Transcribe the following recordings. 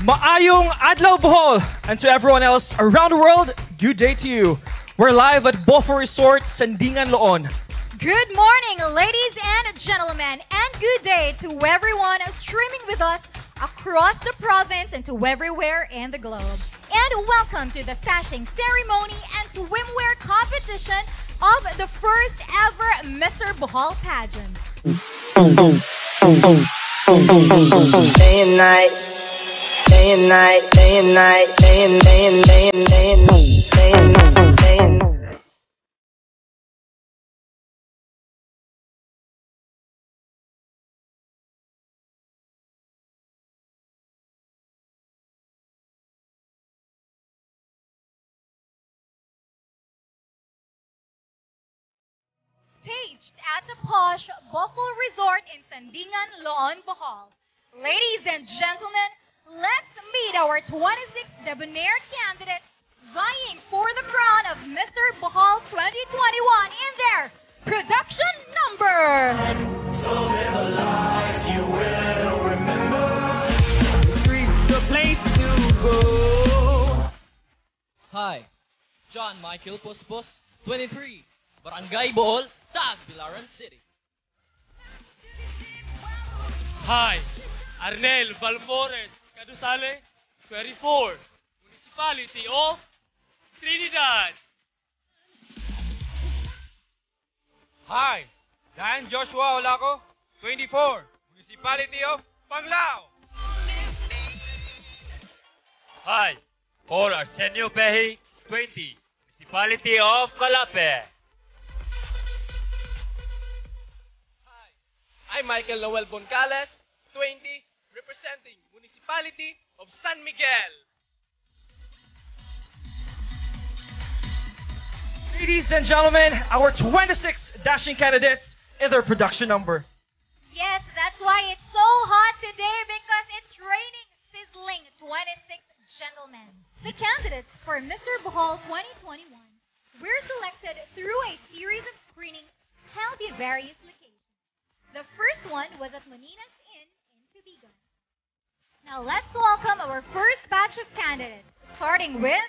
Maayong Adlaw Bohol! And to everyone else around the world, good day to you. We're live at Bohol Resort, Sandingan Loon. Good morning, ladies and gentlemen, and good day to everyone streaming with us across the province and to everywhere in the globe. And welcome to the sashing ceremony and swimwear competition of the first ever Mr. Bohol pageant. Day and night, day and night, day and night, day and day and day and day and day and day and Staged at the posh Bohol Resort in Sandingan Loon, Bohol. Ladies and gentlemen, let's meet our 26 debonair candidates vying for the crown of Mr. Bohol 2021 in their production number. The place to go. Hi, John Michael Pospos, 23, Barangay Bohol, Tagbilaran City. Hi, Arnel Valmores Cadusale, 24, Municipality of Trinidad. Hi, Dan Joshua Olaco, 24, Municipality of Panglao. Hi, Paul Arsenio Pehi, 20, Municipality of Calape. I'm Michael Noel Boncales, 20, representing Municipality of San Miguel. Ladies and gentlemen, our 26 dashing candidates in their production number. Yes, that's why it's so hot today because it's raining, sizzling 26 gentlemen. The candidates for Mr. Bohol 2021 were selected through a series of screenings held in various locations. The first one was at Manina's Inn in Tubigan. Now let's welcome our first batch of candidates, starting with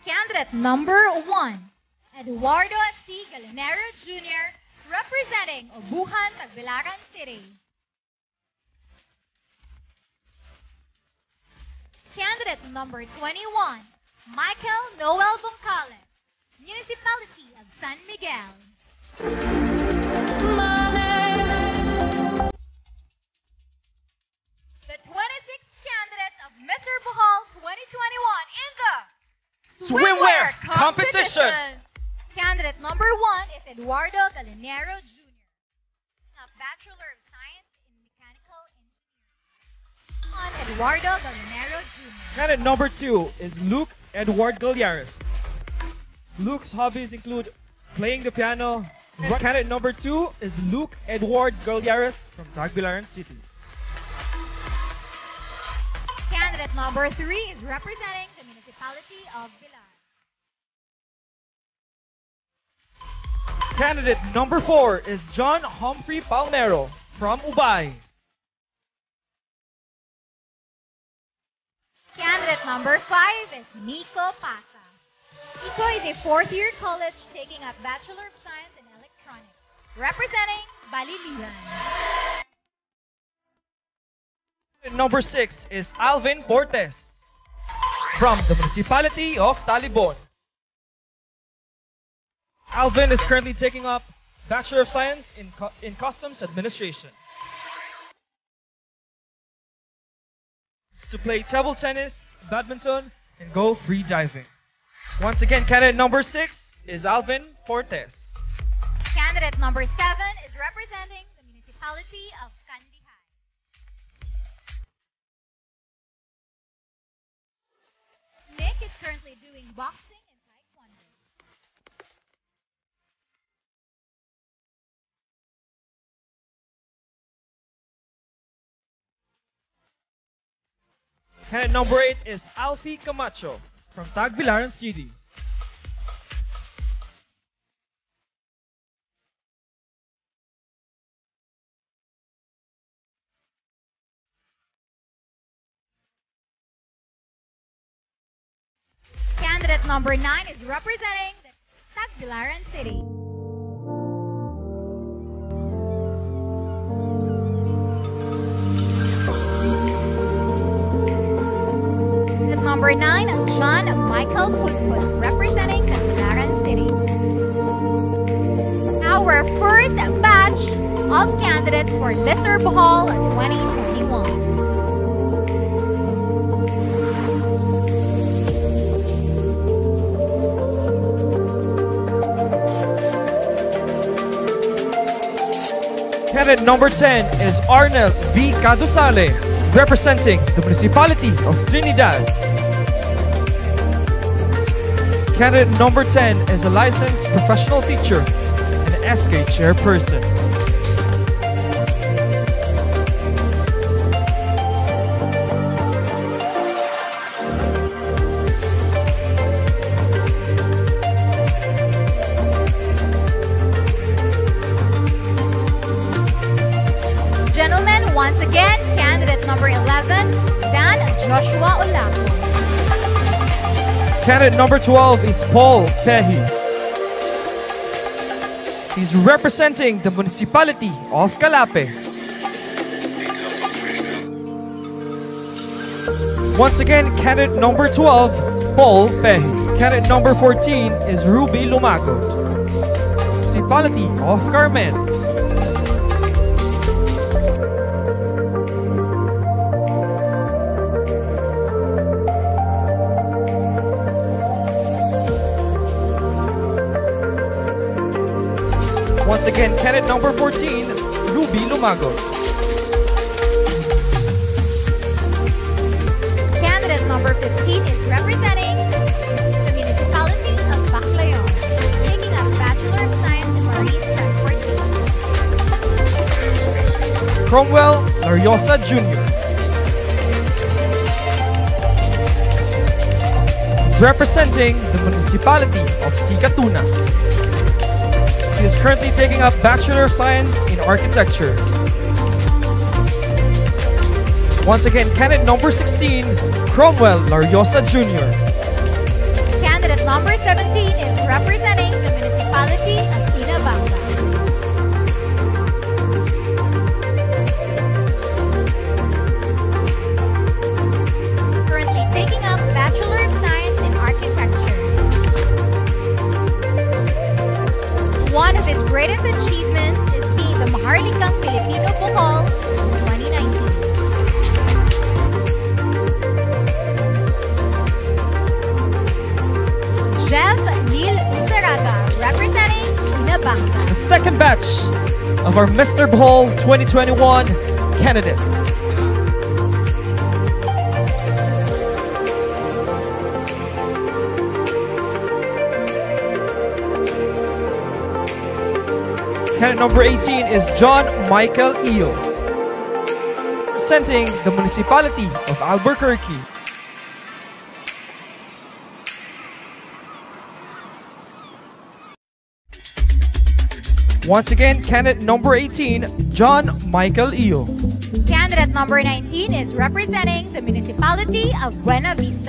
candidate number 1, Eduardo C. Galinero Jr., representing Obuhan, Tagbilaran City. Candidate number 21, Michael Noel Boncales, Municipality of San Miguel. The 26 candidates of Mr. Bohol 2021 in the Swimwear Competition. Candidate number 1 is Eduardo Galinero Jr., a Bachelor of Science in Mechanical Engineering. On Eduardo Galinero Jr. Candidate number 2 is Luke Edward Galiares. Luke's hobbies include playing the piano. Candidate number 2 is Luke Edward Galiares from Tagbilaran City. Candidate number 3 is representing the municipality of Bilar. Candidate number 4 is John Humphrey Palmero from Ubay. Candidate number 5 is Nico Pasa. Nico is a fourth-year college taking up Bachelor of Science in Electronics, representing Baliliran. Number 6 is Alvin Portes from the municipality of Talibon. Alvin is currently taking up Bachelor of Science in Customs Administration. It's to play table tennis, badminton, and go free diving. Once again, candidate number 6 is Alvin Portes. Candidate number 7 is representing the municipality of Kandihay. Nick is currently doing boxing and taekwondo. Candidate number 8 is Alfie Camacho from Tagbilaran City. Candidate number 9 is representing the Tagbilaran City. Candidate number 9, John Michael Puspus, representing Tagbilaran City. Our first batch of candidates for Mr. Bohol 2021. Candidate number 10 is Arnel V. Cadusale, representing the municipality of Trinidad. Candidate number 10 is a licensed professional teacher and an SK chairperson. Gentlemen, once again, candidate number 11, Dan Joshua Olaco. Candidate number 12 is Paul Pehi. He's representing the municipality of Calape. Once again, candidate number 12, Paul Pehi. Candidate number 14 is Ruby Lumagot, municipality of Carmen. Once again, candidate number 14, Ruby Lumago. Candidate number 15 is representing the municipality of Baclayon, taking a Bachelor of Science in Marine Transportation. Cromwell Lariosa Jr. Representing the municipality of Sikatuna. He is currently taking up Bachelor of Science in Architecture. Once again, candidate number 16, Cromwell Lariosa Jr. Candidate number 17 is representing the municipality of Inabanga. Currently taking up Bachelor of Science in Architecture. One of his greatest achievements is being the Maharlikang Filipino Bohol 2019. Jeff Neil Usaraga, representing Inabanga. The second batch of our Mr. Bohol 2021 candidates. Candidate number 18 is John Michael Eo, representing the municipality of Albuquerque. Once again, candidate number 18, John Michael Eo. Candidate number 19 is representing the municipality of Buena Vista.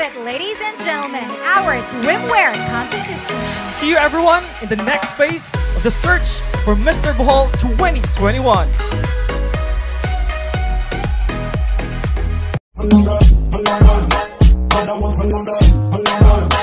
it, ladies and gentlemen, our swimwear competition. See you everyone in the next phase of the search for Mr. Bohol 2021. Balonga, Balonga,